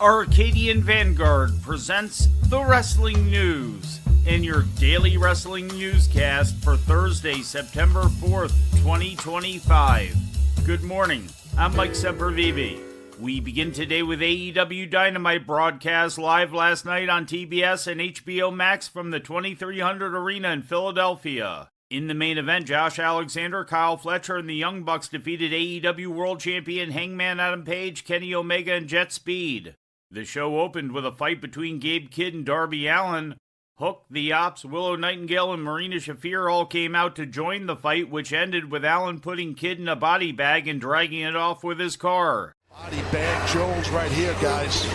Arcadian Vanguard presents the Wrestling News and your daily wrestling newscast for Thursday, September 4th, 2025. Good morning, I'm Mike Sempervive. We begin today with AEW Dynamite broadcast live last night on TBS and HBO Max from the 2300 Arena in Philadelphia. In the main event, Josh Alexander, Kyle Fletcher, and the Young Bucks defeated AEW World Champion Hangman Adam Page, Kenny Omega, and Jet Speed. The show opened with a fight between Gabe Kidd and Darby Allin. Hook, The Ops, Willow Nightingale, and Marina Shafir all came out to join the fight, which ended with Allin putting Kidd in a body bag and dragging it off with his car. Body bag Jones right here, guys.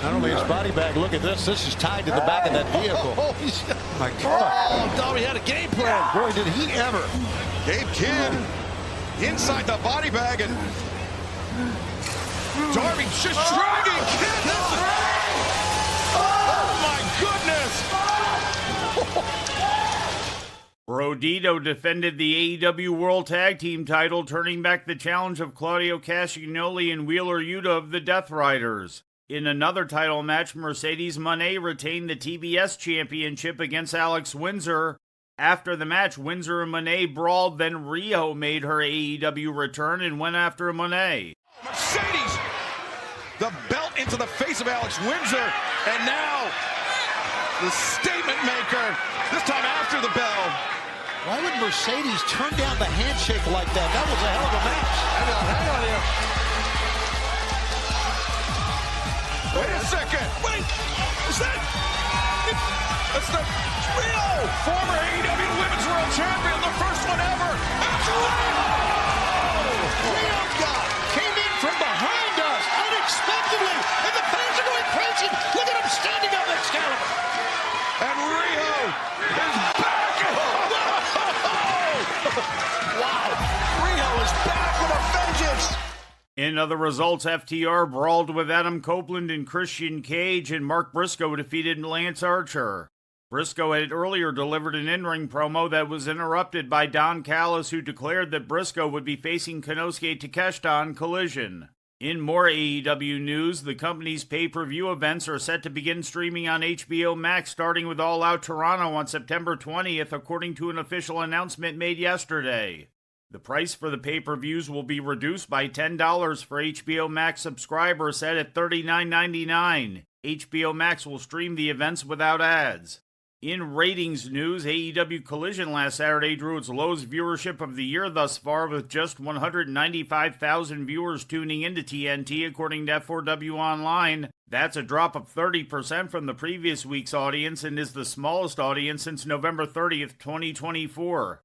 Not only his body bag, look at this. This is tied to the back of that vehicle. Oh my God. Oh, Darby had a game plan. Boy, did he ever. Gabe Kidd inside the body bag, and Darby just dragging Kidd. Oh my goodness! Brodito defended the AEW World Tag Team title, turning back the challenge of Claudio Castagnoli and Wheeler Yuta of the Death Riders. In another title match, Mercedes Moné retained the TBS Championship against Alex Windsor. After the match, Windsor and Moné brawled, then Riho made her AEW return and went after Moné. Mercedes, the belt into the face of Alex Windsor, and now the statement maker, this time after the bell. Why would Mercedes turn down the handshake like that? That was a hell of a match. Hang on here. Wait a second. Wait. Is that? That's the Rio, former AEW Women's World Champion, the first one ever. That's Rio. Rio God came in from behind us unexpectedly, and the fans are going crazy. Look at him standing on Excalibur. And Rio is back. Wow. Rio is back with a vengeance. In other results, FTR brawled with Adam Copeland and Christian Cage, and Mark Briscoe defeated Lance Archer. Briscoe had earlier delivered an in-ring promo that was interrupted by Don Callis, who declared that Briscoe would be facing Konosuke Takeshita on Collision. In more AEW news, the company's pay-per-view events are set to begin streaming on HBO Max, starting with All Out Toronto on September 20th, according to an official announcement made yesterday. The price for the pay-per-views will be reduced by $10 for HBO Max subscribers, set at $39.99. HBO Max will stream the events without ads. In ratings news, AEW Collision last Saturday drew its lowest viewership of the year thus far, with just 195,000 viewers tuning into TNT, according to F4W Online. That's a drop of 30% from the previous week's audience and is the smallest audience since November 30th, 2024.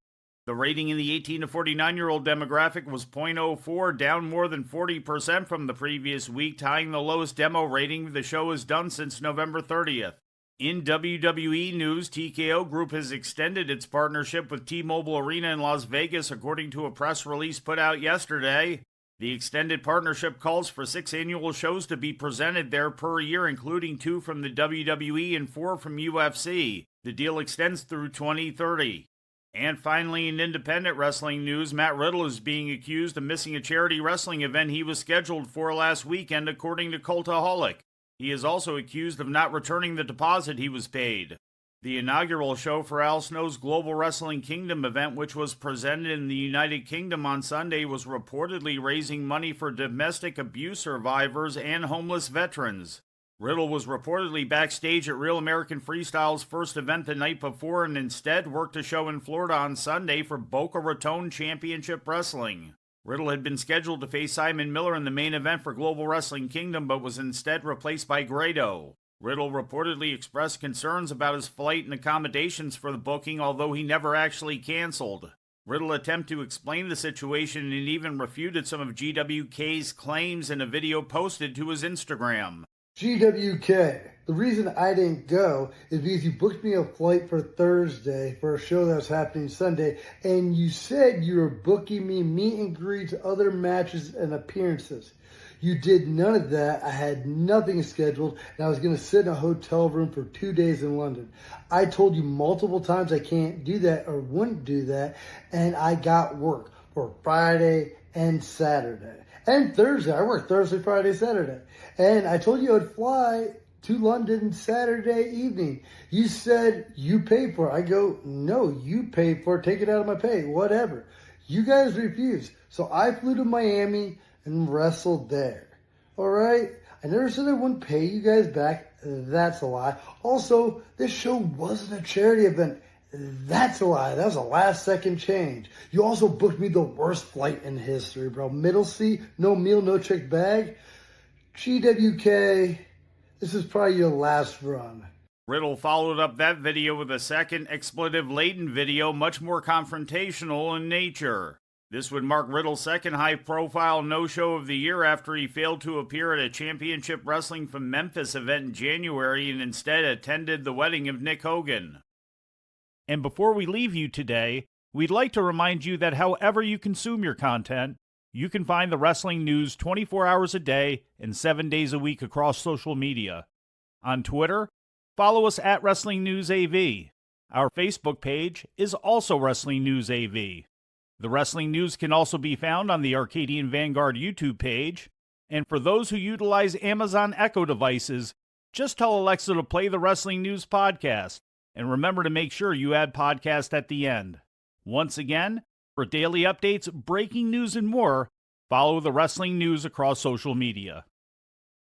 The rating in the 18 to 49-year-old demographic was .04, down more than 40% from the previous week, tying the lowest demo rating the show has done since November 30th. In WWE news, TKO Group has extended its partnership with T-Mobile Arena in Las Vegas, according to a press release put out yesterday. The extended partnership calls for 6 annual shows to be presented there per year, including 2 from the WWE and 4 from UFC. The deal extends through 2030. And finally, in independent wrestling news, Matt Riddle is being accused of missing a charity wrestling event he was scheduled for last weekend, according to Cultaholic. He is also accused of not returning the deposit he was paid. The inaugural show for Al Snow's Global Wrestling Kingdom event, which was presented in the United Kingdom on Sunday, was reportedly raising money for domestic abuse survivors and homeless veterans. Riddle was reportedly backstage at Real American Freestyle's first event the night before and instead worked a show in Florida on Sunday for Boca Raton Championship Wrestling. Riddle had been scheduled to face Simon Miller in the main event for Global Wrestling Kingdom, but was instead replaced by Grado. Riddle reportedly expressed concerns about his flight and accommodations for the booking, although he never actually canceled. Riddle attempted to explain the situation and even refuted some of GWK's claims in a video posted to his Instagram. GWK, the reason I didn't go is because you booked me a flight for Thursday for a show that's happening Sunday, and you said you were booking me meet and greets, other matches, and appearances. You did none of that. I had nothing scheduled, and I was going to sit in a hotel room for 2 days in London. I told you multiple times I can't do that or wouldn't do that, and I got work for Friday and Saturday. And Thursday. I work Thursday, Friday, Saturday. And I told you I'd fly to London Saturday evening. You said you paid for it. I go, no, you paid for it. Take it out of my pay. Whatever. You guys refused. So I flew to Miami and wrestled there. All right? I never said I wouldn't pay you guys back. That's a lie. Also, this show wasn't a charity event. That's a lie. That was a last-second change. You also booked me the worst flight in history, bro. Middle seat, no meal, no check bag. GWK, this is probably your last run. Riddle followed up that video with a second expletive-laden video, much more confrontational in nature. This would mark Riddle's second high-profile no-show of the year after he failed to appear at a Championship Wrestling from Memphis event in January and instead attended the wedding of Nick Hogan. And before we leave you today, we'd like to remind you that however you consume your content, you can find the wrestling news 24 hours a day and 7 days a week across social media. On Twitter, follow us at Wrestling News AV. Our Facebook page is also Wrestling News AV. The Wrestling News can also be found on the Arcadian Vanguard YouTube page. And for those who utilize Amazon Echo devices, just tell Alexa to play the Wrestling News podcast. And remember to make sure you add podcast at the end. Once again, for daily updates, breaking news, and more, follow the Wrestling News across social media.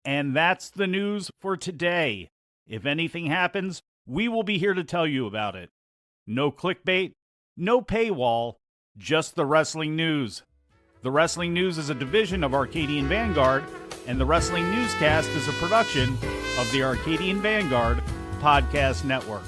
And that's the news for today. If anything happens, we will be here to tell you about it. No clickbait, no paywall, just the Wrestling News. The Wrestling News is a division of Arcadian Vanguard, and the Wrestling Newscast is a production of the Arcadian Vanguard Podcast Network.